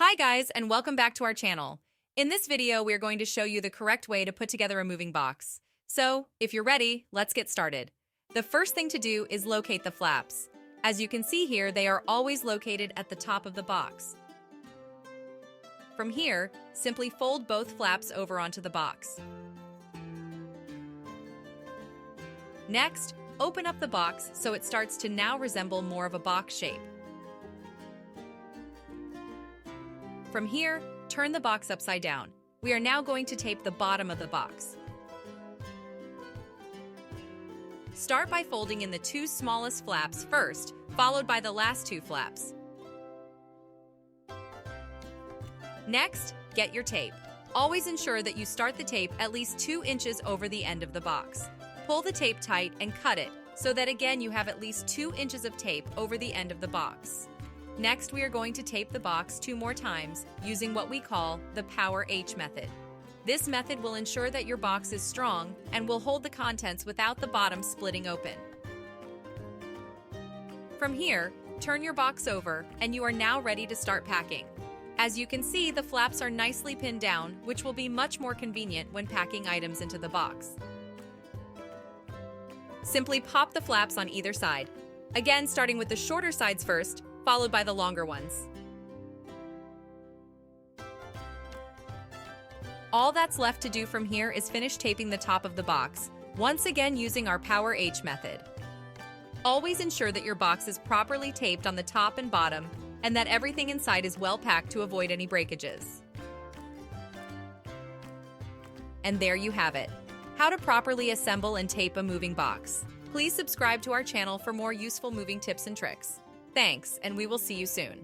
Hi guys, and welcome back to our channel. In this video, we are going to show you the correct way to put together a moving box. So, if you're ready, let's get started. The first thing to do is locate the flaps. As you can see here, they are always located at the top of the box. From here, simply fold both flaps over onto the box. Next, open up the box so it starts to now resemble more of a box shape. From here, turn the box upside down. We are now going to tape the bottom of the box. Start by folding in the two smallest flaps first, followed by the last two flaps. Next, get your tape. Always ensure that you start the tape at least 2 inches over the end of the box. Pull the tape tight and cut it, so that again you have at least 2 inches of tape over the end of the box. Next, we are going to tape the box 2 more times using what we call the Power H method. This method will ensure that your box is strong and will hold the contents without the bottom splitting open. From here, turn your box over and you are now ready to start packing. As you can see, the flaps are nicely pinned down, which will be much more convenient when packing items into the box. Simply pop the flaps on either side. Again, starting with the shorter sides first, followed by the longer ones. All that's left to do from here is finish taping the top of the box, once again using our Power H method. Always ensure that your box is properly taped on the top and bottom, and that everything inside is well packed to avoid any breakages. And there you have it, how to properly assemble and tape a moving box. Please subscribe to our channel for more useful moving tips and tricks. Thanks, and we will see you soon.